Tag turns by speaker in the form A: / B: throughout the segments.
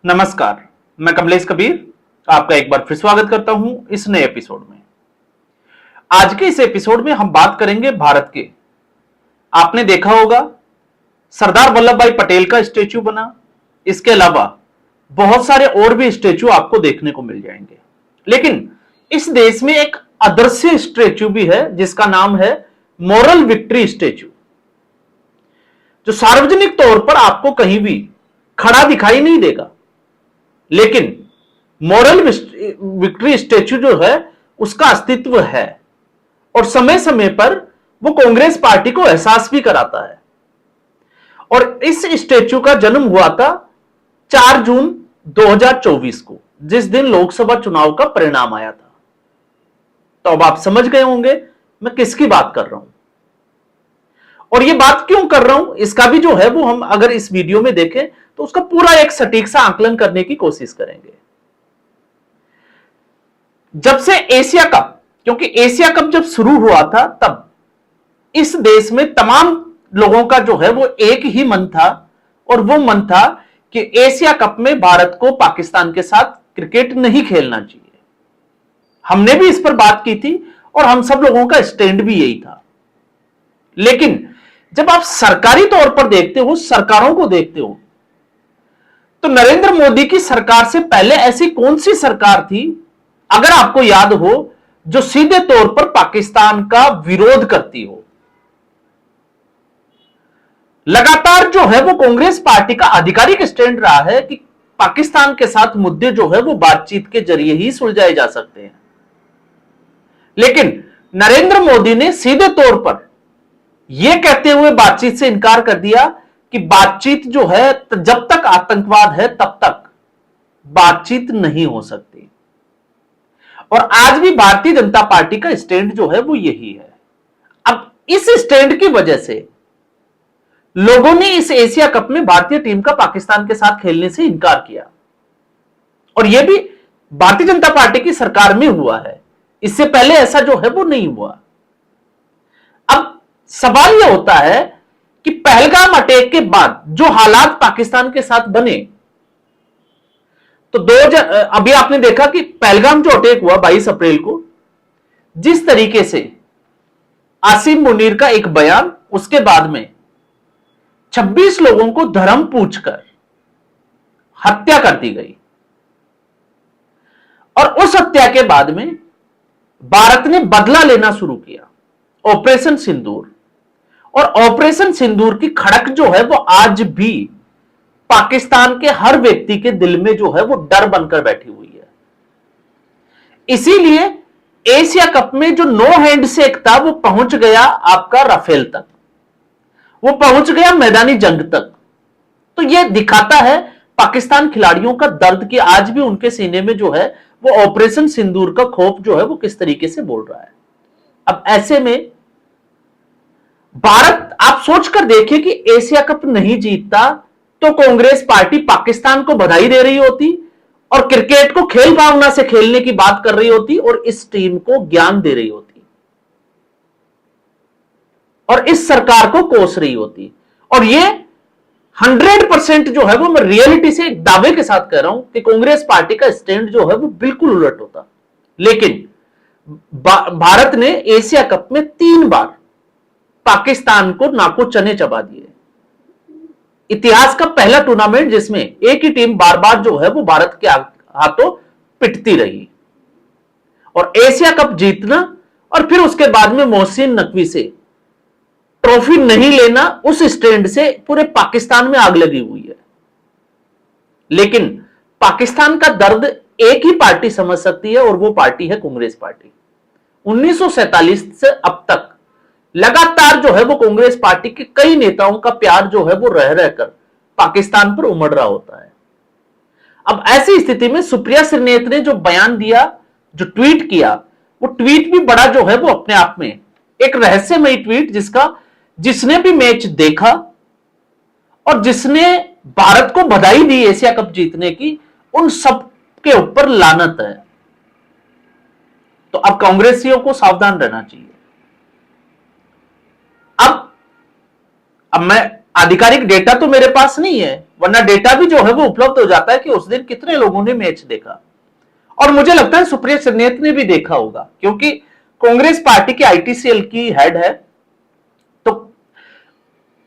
A: नमस्कार, मैं कमलेश कबीर आपका एक बार फिर स्वागत करता हूं इस नए एपिसोड में। आज के इस एपिसोड में हम बात करेंगे भारत के। आपने देखा होगा सरदार वल्लभ भाई पटेल का स्टेच्यू बना, इसके अलावा बहुत सारे और भी स्टेच्यू आपको देखने को मिल जाएंगे। लेकिन इस देश में एक अदृश्य स्टेच्यू भी है जिसका नाम है मोरल विक्ट्री स्टेच्यू, जो सार्वजनिक तौर पर आपको कहीं भी खड़ा दिखाई नहीं देगा, लेकिन मोरल विक्ट्री स्टेच्यू जो है उसका अस्तित्व है और समय समय पर वो कांग्रेस पार्टी को एहसास भी कराता है। और इस स्टेच्यू का जन्म हुआ था 4 जून 2024 को, जिस दिन लोकसभा चुनाव का परिणाम आया था। तो अब आप समझ गए होंगे मैं किसकी बात कर रहा हूं और ये बात क्यों कर रहा हूं। इसका भी जो है वो हम अगर इस वीडियो में देखें तो उसका पूरा एक सटीक सा आकलन करने की कोशिश करेंगे। जब से एशिया कप, क्योंकि एशिया कप जब शुरू हुआ था तब इस देश में तमाम लोगों का जो है वो एक ही मन था, और वो मन था कि एशिया कप में भारत को पाकिस्तान के साथ क्रिकेट नहीं खेलना चाहिए। हमने भी इस पर बात की थी और हम सब लोगों का स्टैंड भी यही था। लेकिन जब आप सरकारी तौर पर देखते हो, सरकारों को देखते हो, तो नरेंद्र मोदी की सरकार से पहले ऐसी कौन सी सरकार थी, अगर आपको याद हो, जो सीधे तौर पर पाकिस्तान का विरोध करती हो। लगातार जो है वो कांग्रेस पार्टी का आधिकारिक स्टैंड रहा है कि पाकिस्तान के साथ मुद्दे जो है वो बातचीत के जरिए ही सुलझाए जा सकते हैं। लेकिन नरेंद्र मोदी ने सीधे तौर पर यह कहते हुए बातचीत से इनकार कर दिया कि बातचीत जो है, जब तक आतंकवाद है तब तक बातचीत नहीं हो सकती। और आज भी भारतीय जनता पार्टी का स्टैंड जो है वो यही है। अब इस स्टैंड की वजह से लोगों ने इस एशिया कप में भारतीय टीम का पाकिस्तान के साथ खेलने से इनकार किया, और यह भी भारतीय जनता पार्टी की सरकार में हुआ है। इससे पहले ऐसा जो है वो नहीं हुआ। अब सवाल यह होता है कि पहलगाम अटैक के बाद जो हालात पाकिस्तान के साथ बने, तो अभी आपने देखा कि पहलगाम जो अटैक हुआ 22 अप्रैल को, जिस तरीके से आसिम मुनीर का एक बयान, उसके बाद में 26 लोगों को धर्म पूछकर हत्या कर दी गई, और उस हत्या के बाद में भारत ने बदला लेना शुरू किया, ऑपरेशन सिंदूर। और ऑपरेशन सिंदूर की खड़क जो है वो आज भी पाकिस्तान के हर व्यक्ति के दिल में जो है वो डर बनकर बैठी हुई है। इसीलिए एशिया कप में जो नो हैंडशेक था वो पहुंच गया आपका राफेल तक, वो पहुंच गया मैदानी जंग तक। तो यह दिखाता है पाकिस्तान खिलाड़ियों का दर्द कि आज भी उनके सीने में जो है वो ऑपरेशन सिंदूर का खौफ जो है वो किस तरीके से बोल रहा है। अब ऐसे में भारत, आप सोचकर देखिए कि एशिया कप नहीं जीतता तो कांग्रेस पार्टी पाकिस्तान को बधाई दे रही होती और क्रिकेट को खेल भावना से खेलने की बात कर रही होती और इस टीम को ज्ञान दे रही होती और इस सरकार को कोस रही होती। और ये 100% जो है वो मैं रियलिटी से एक दावे के साथ कह रहा हूं कि कांग्रेस पार्टी का स्टैंड जो है वो बिल्कुल उलट होता। लेकिन भारत ने एशिया कप में 3 बार पाकिस्तान को नाको चने चबा दिए। इतिहास का पहला टूर्नामेंट जिसमें एक ही टीम बार बार जो है वो भारत के हाथों पिटती रही, और एशिया कप जीतना और फिर उसके बाद में मोहसिन नकवी से ट्रॉफी नहीं लेना, उस स्टैंड से पूरे पाकिस्तान में आग लगी हुई है। लेकिन पाकिस्तान का दर्द एक ही पार्टी समझ सकती है और वो पार्टी है कांग्रेस पार्टी। 1947 से अब तक लगातार जो है वो कांग्रेस पार्टी के कई नेताओं का प्यार जो है वो रह रहकर पाकिस्तान पर उमड़ रहा होता है। अब ऐसी स्थिति में सुप्रिया श्रीनेत ने जो बयान दिया, जो ट्वीट किया, वो ट्वीट भी बड़ा जो है वो अपने आप में एक रहस्यमयी ट्वीट, जिसने भी मैच देखा और जिसने भारत को बधाई दी एशिया कप जीतने की, उन सब के ऊपर लानत है। तो अब कांग्रेसियों को सावधान रहना चाहिए। अब मैं आधिकारिक डेटा तो मेरे पास नहीं है, वरना डेटा भी जो है वो उपलब्ध हो जाता है कि उस दिन कितने लोगों ने मैच देखा। और मुझे लगता है सुप्रिया सिन्नेत ने भी देखा होगा, क्योंकि कांग्रेस पार्टी की आईटीसीएल की हेड है। तो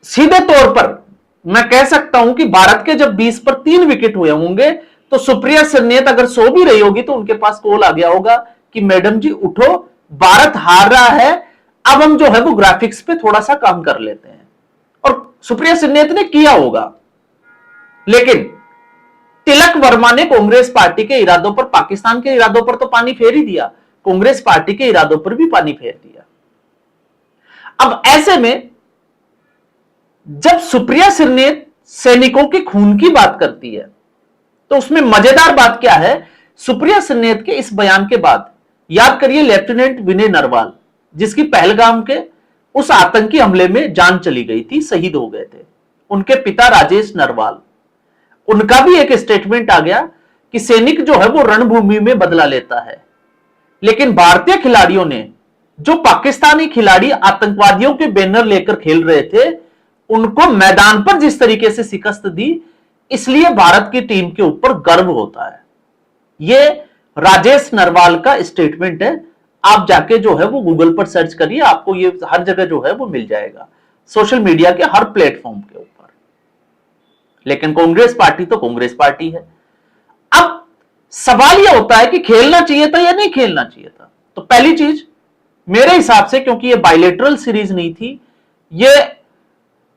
A: सीधे तौर पर मैं कह सकता हूं कि भारत के जब 20 पर 3 विकेट हुए होंगे तो सुप्रिया सिन्नेत अगर सो भी रही होगी तो उनके पास कॉल आ गया होगा कि मैडम जी उठो, भारत हार रहा है, अब हम जो है वो ग्राफिक्स पे थोड़ा सा काम कर लेते हैं। और सुप्रिया सिन्नेत ने किया होगा। लेकिन तिलक वर्मा ने कांग्रेस पार्टी के इरादों पर, पाकिस्तान के इरादों पर तो पानी फेर ही दिया, कांग्रेस पार्टी के इरादों पर भी पानी फेर दिया। अब ऐसे में जब सुप्रिया सिन्नेत सैनिकों के खून की बात करती है तो उसमें मजेदार बात क्या है, सुप्रिया सिन्नेत के इस बयान के बाद याद करिए लेफ्टिनेंट विनय नरवाल, जिसकी पहलगाम के उस आतंकी हमले में जान चली गई थी, शहीद हो गए थे, उनके पिता राजेश नरवाल, उनका भी एक स्टेटमेंट आ गया कि सैनिक जो है वो रणभूमि में बदला लेता है। लेकिन भारतीय खिलाड़ियों ने, जो पाकिस्तानी खिलाड़ी आतंकवादियों के बैनर लेकर खेल रहे थे, उनको मैदान पर जिस तरीके से शिकस्त दी, इसलिए भारत की टीम के ऊपर गर्व होता है। यह राजेश नरवाल का स्टेटमेंट है। आप जाके जो है वो गूगल पर सर्च करिए, आपको ये हर जगह जो है वो मिल जाएगा, सोशल मीडिया के हर प्लेटफॉर्म के ऊपर। लेकिन कांग्रेस पार्टी तो कांग्रेस पार्टी है। अब सवाल यह होता है कि खेलना चाहिए था या नहीं खेलना चाहिए था। तो पहली चीज मेरे हिसाब से, क्योंकि ये बायलैटरल सीरीज नहीं थी, ये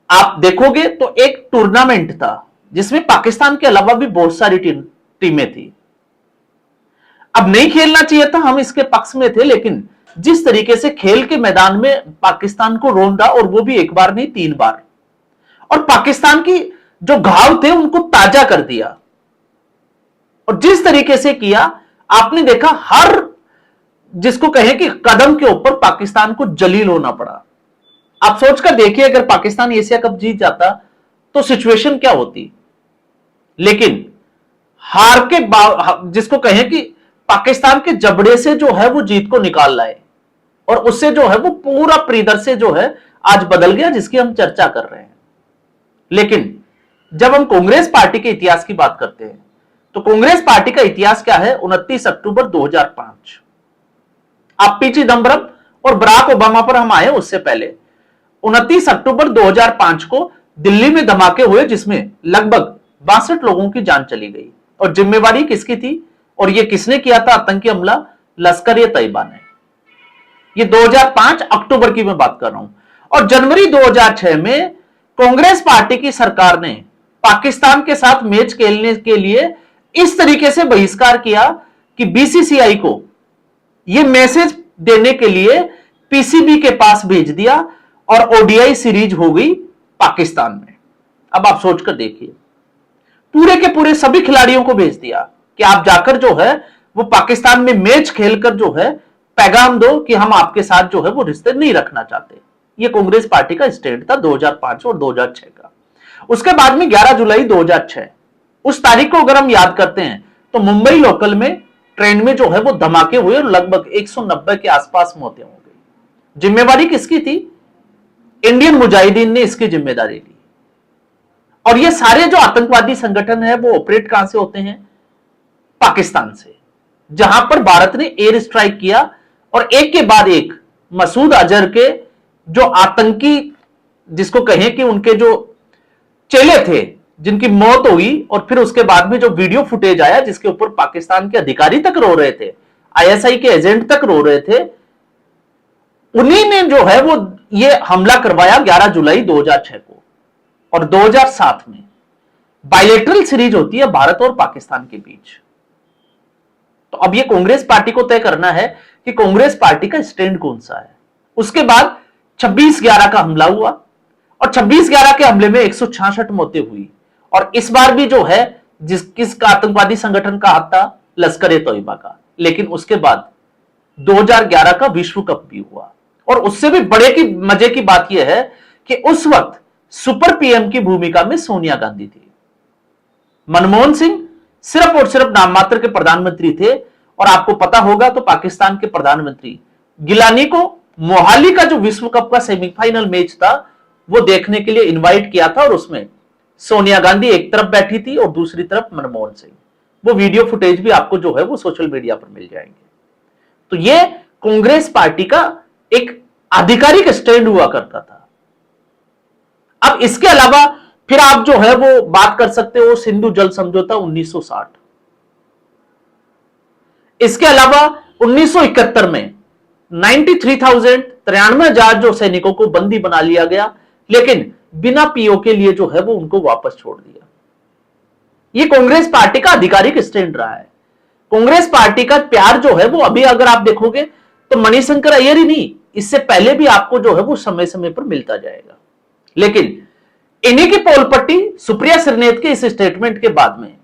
A: आप देखोगे तो एक टूर्नामेंट था जिसमें पाकिस्तान के अलावा भी बहुत सारी टीमें थी। अब नहीं खेलना चाहिए था, हम इसके पक्ष में थे, लेकिन जिस तरीके से खेल के मैदान में पाकिस्तान को रौंदा, और वो भी एक बार नहीं 3 बार, और पाकिस्तान की जो घाव थे उनको ताजा कर दिया, और जिस तरीके से किया आपने देखा, हर जिसको कहें कि कदम के ऊपर पाकिस्तान को जलील होना पड़ा। आप सोचकर देखिए अगर पाकिस्तान एशिया कप जीत जाता तो सिचुएशन क्या होती। लेकिन हार के जिसको कहें कि पाकिस्तान के जबड़े से जो है वो जीत को निकाल लाए, और उससे जो है वो पूरा परिदृश्य जो है आज बदल गया, जिसकी हम चर्चा कर रहे हैं। लेकिन जब हम कांग्रेस पार्टी के इतिहास की बात करते हैं तो कांग्रेस पार्टी का इतिहास क्या है। 29 अक्टूबर 2005, आप पी चिदंबरम और बराक ओबामा पर हम आए उससे पहले, 29 अक्टूबर 2005 को दिल्ली में धमाके हुए, जिसमें लगभग 62 लोगों की जान चली गई। और जिम्मेवारी किसकी थी और यह किसने किया था आतंकी हमला? लश्कर-ए-तैयबा ने। यह 2005 अक्टूबर की मैं बात कर रहा हूं। और जनवरी 2006 में कांग्रेस पार्टी की सरकार ने पाकिस्तान के साथ मैच खेलने के लिए इस तरीके से बहिष्कार किया कि बीसीसीआई को यह मैसेज देने के लिए पीसीबी के पास भेज दिया, और ओडीआई सीरीज हो गई पाकिस्तान में। अब आप सोचकर देखिए, पूरे के पूरे सभी खिलाड़ियों को भेज दिया कि आप जाकर जो है वो पाकिस्तान में मैच खेलकर जो है पैगाम दो कि हम आपके साथ जो है वो रिश्ते नहीं रखना चाहते। ये कांग्रेस पार्टी का स्टैंड था 2005 और 2006 का। उसके बाद में 11 जुलाई 2006, उस तारीख को अगर हम याद करते हैं तो मुंबई लोकल में ट्रेन में जो है वो धमाके हुए और लगभग 190 के आसपास मौतें हो गई। जिम्मेवारी किसकी थी? इंडियन मुजाहिदीन ने इसकी जिम्मेदारी ली। और ये सारे जो आतंकवादी संगठन है वो ऑपरेट कहां से होते हैं? पाकिस्तान से, जहां पर भारत ने एयर स्ट्राइक किया और एक के बाद एक मसूद अजहर के जो आतंकी, जिसको कहें कि उनके जो चेले थे जिनकी मौत हुई, और फिर उसके बाद में जो वीडियो फुटेज आया जिसके ऊपर पाकिस्तान के अधिकारी तक रो रहे थे, आईएसआई के एजेंट तक रो रहे थे, उन्हीं ने जो है वो ये हमला करवाया 11 जुलाई 2006 को। और 2007 में बायलैटरल सीरीज होती है भारत और पाकिस्तान के बीच। तो अब ये कांग्रेस पार्टी को तय करना है कि कांग्रेस पार्टी का स्टैंड कौन सा है। उसके बाद 26/11 का हमला हुआ, और 26/11 के हमले में 166 मौतें हुई। और इस बार भी जो है किसका आतंकवादी संगठन का हाथ था? लश्कर-ए-तैयबा का। लेकिन उसके बाद 2011 का विश्व कप भी हुआ, और उससे भी बड़े की मजे की बात यह है कि उस वक्त सुपर पीएम की भूमिका में सोनिया गांधी थी। मनमोहन सिंह सिर्फ और सिर्फ नाम मात्र के प्रधानमंत्री थे। और आपको पता होगा तो पाकिस्तान के प्रधानमंत्री गिलानी को मोहाली का जो विश्व कप का सेमीफाइनल मैच था वो देखने के लिए इनवाइट किया था और उसमें सोनिया गांधी एक तरफ बैठी थी और दूसरी तरफ मनमोहन सिंह। वो वीडियो फुटेज भी आपको जो है वो सोशल मीडिया पर मिल जाएंगे। तो ये कांग्रेस पार्टी का एक आधिकारिक स्टैंड हुआ करता था। अब इसके अलावा फिर आप जो है वो बात कर सकते हो सिंधु जल समझौता 1960। इसके अलावा 1971 में 93,000 जो सैनिकों को बंदी बना लिया गया, लेकिन बिना पीओ के लिए जो है वो उनको वापस छोड़ दिया। ये कांग्रेस पार्टी का आधिकारिक स्टैंड रहा है। कांग्रेस पार्टी का प्यार जो है वो अभी अगर आप देखोगे तो मणिशंकर अय्यर ही नहीं, इससे पहले भी आपको जो है वो समय समय पर मिलता जाएगा। लेकिन इन्हीं की पोल पट्टी सुप्रिया श्रीनेत के इस स्टेटमेंट के बाद में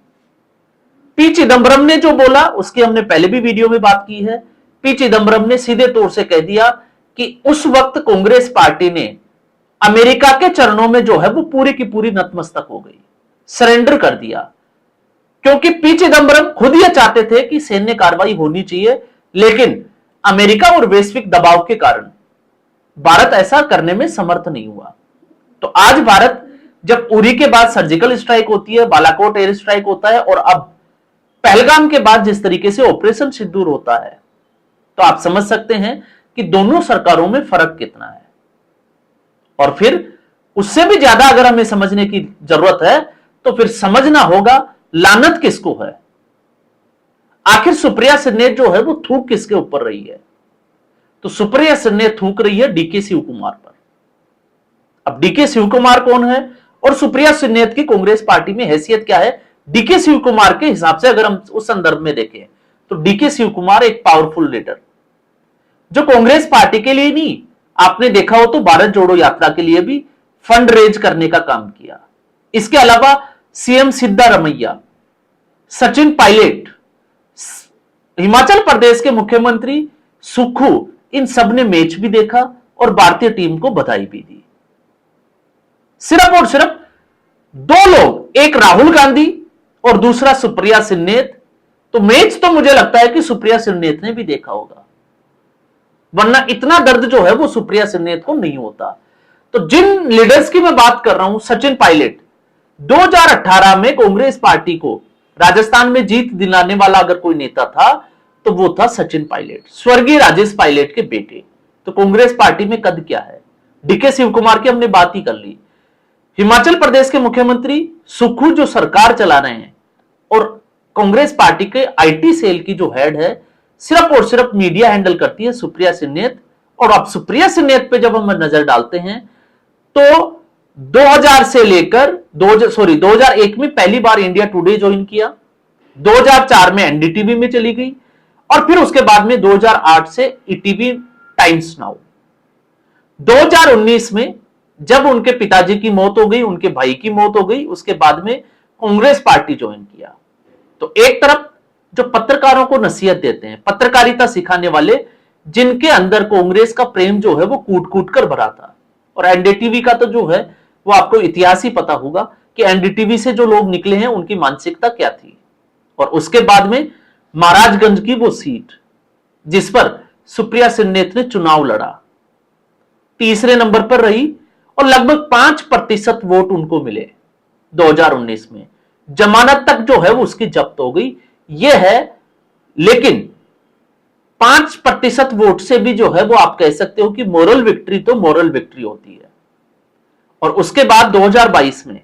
A: पी चिदंबरम ने जो बोला उसकी हमने पहले भी वीडियो में बात की है। पी चिदंबरम ने सीधे तौर से कह दिया कि उस वक्त कांग्रेस पार्टी ने अमेरिका के चरणों में जो है वो पूरी की पूरी नतमस्तक हो गई, सरेंडर कर दिया, क्योंकि पी चिदंबरम खुद ये चाहते थे कि सैन्य कार्रवाई होनी चाहिए, लेकिन अमेरिका और वैश्विक दबाव के कारण भारत ऐसा करने में समर्थ नहीं हुआ। तो आज भारत जब उरी के बाद सर्जिकल स्ट्राइक होती है, बालाकोट एयर स्ट्राइक होता है और अब पहलगाम के बाद जिस तरीके से ऑपरेशन सिंदूर होता है, तो आप समझ सकते हैं कि दोनों सरकारों में फर्क कितना है। और फिर उससे भी ज्यादा अगर हमें समझने की जरूरत है तो फिर समझना होगा लानत किसको है। आखिर सुप्रिया श्रीनेत जो है वो थूक किसके ऊपर रही है? तो सुप्रिया श्रीनेत थूक रही है डीके शिव कुमार पर। अब डीके शिव कुमार कौन है और सुप्रिया श्रीनेत की कांग्रेस पार्टी में हैसियत क्या है? डीके शिव कुमार के हिसाब से अगर हम उस संदर्भ में देखें तो डीके शिव कुमार एक पावरफुल लीडर जो कांग्रेस पार्टी के लिए नहीं, आपने देखा हो तो भारत जोड़ो यात्रा के लिए भी फंड रेज करने का काम किया। इसके अलावा सीएम सिद्धारमैया, सचिन पायलट, हिमाचल प्रदेश के मुख्यमंत्री सुक्खू, इन सब ने मैच भी देखा और भारतीय टीम को बधाई भी दी। सिर्फ और सिर्फ दो लोग, एक राहुल गांधी और दूसरा सुप्रिया श्रीनेत, तो मैच तो मुझे लगता है कि सुप्रिया श्रीनेत ने भी देखा होगा, वरना इतना दर्द जो है वो सुप्रिया श्रीनेत को नहीं होता। तो जिन लीडर्स की मैं बात कर रहा हूं, सचिन पायलट 2018 में कांग्रेस पार्टी को राजस्थान में जीत दिलाने वाला अगर कोई नेता था तो वो था सचिन पायलट, स्वर्गीय राजेश पायलट के बेटे। तो कांग्रेस पार्टी में कद क्या है? डीके शिव कुमार की हमने बात ही कर ली। हिमाचल प्रदेश के मुख्यमंत्री सुक्खू जो सरकार चला रहे हैं और कांग्रेस पार्टी के आईटी सेल की जो हेड है, सिर्फ और सिर्फ मीडिया हैंडल करती है सुप्रिया श्रीनेत। और अब सुप्रिया श्रीनेत पे जब हम नजर डालते हैं तो 2000 से लेकर 2001 में पहली बार इंडिया टुडे ज्वाइन किया, 2004 में एनडीटीवी में चली गई और फिर उसके बाद में 2008 से ईटीवी टाइम्स नाउ। 2019 में जब उनके पिताजी की मौत हो गई, उनके भाई की मौत हो गई, उसके बाद में कांग्रेस पार्टी ज्वाइन किया। तो एक तरफ जो पत्रकारों को नसीहत देते हैं, पत्रकारिता सिखाने वाले, जिनके अंदर कांग्रेस का प्रेम जो है वो कूट कूट कर भरा था। और एनडीटीवी का तो जो है वो आपको इतिहास ही पता होगा कि एनडीटीवी से जो लोग निकले हैं उनकी मानसिकता क्या थी। और उसके बाद में महाराजगंज की वो सीट जिस पर सुप्रिया श्रीनेत ने चुनाव लड़ा, तीसरे नंबर पर रही और लगभग 5% वोट उनको मिले 2019 में। जमानत तक जो है वो उसकी जब्त हो गई, ये है। लेकिन 5% वोट से भी जो है वो आप कह सकते हो कि मोरल विक्ट्री तो मोरल विक्ट्री होती है। और उसके बाद 2022 में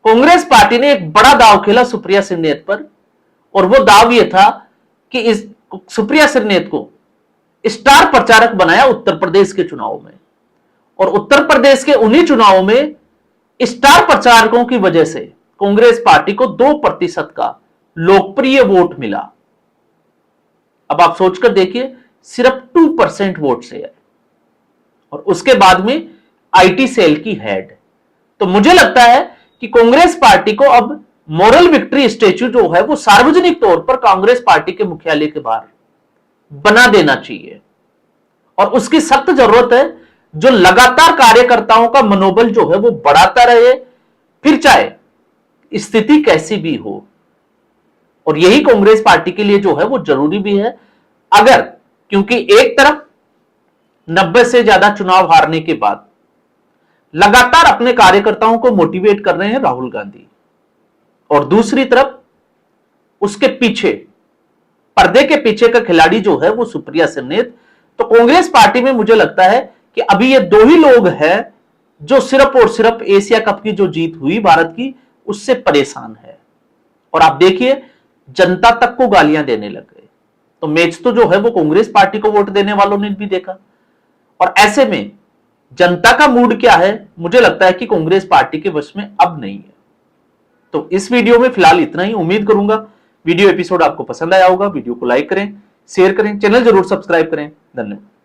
A: कांग्रेस पार्टी ने एक बड़ा दाव खेला सुप्रिया श्रीनेत पर, और वो दाव ये था कि इस सुप्रिया श्रीनेत को स्टार प्रचारक बनाया उत्तर प्रदेश के चुनाव में। और उत्तर प्रदेश के उन्हीं चुनावों में स्टार प्रचारकों की वजह से कांग्रेस पार्टी को 2% का लोकप्रिय वोट मिला। अब आप सोचकर देखिए, सिर्फ 2% वोट से है और उसके बाद में आईटी सेल की हेड। तो मुझे लगता है कि कांग्रेस पार्टी को अब मोरल विक्ट्री स्टैच्यू जो है वो सार्वजनिक तौर पर कांग्रेस पार्टी के मुख्यालय के बाहर बना देना चाहिए। और उसकी सख्त जरूरत है, जो लगातार कार्यकर्ताओं का मनोबल जो है वो बढ़ाता रहे, फिर चाहे स्थिति कैसी भी हो। और यही कांग्रेस पार्टी के लिए जो है वो जरूरी भी है। अगर, क्योंकि एक तरफ 90 से ज्यादा चुनाव हारने के बाद लगातार अपने कार्यकर्ताओं को मोटिवेट कर रहे हैं राहुल गांधी, और दूसरी तरफ उसके पीछे, पर्दे के पीछे का खिलाड़ी जो है वो सुप्रिया सेनेत। तो कांग्रेस पार्टी में मुझे लगता है कि अभी ये दो ही लोग हैं जो सिर्फ और सिर्फ एशिया कप की जो जीत हुई भारत की उससे परेशान है। और आप देखिए जनता तक को गालियां देने लग गए। तो मैच तो जो है वो कांग्रेस पार्टी को वोट देने वालों ने भी देखा। और ऐसे में जनता का मूड क्या है, मुझे लगता है कि कांग्रेस पार्टी के वश में अब नहीं है। तो इस वीडियो में फिलहाल इतना ही। उम्मीद करूंगा वीडियो एपिसोड आपको पसंद आया होगा। वीडियो को लाइक करें, शेयर करें, चैनल जरूर सब्सक्राइब करें। धन्यवाद।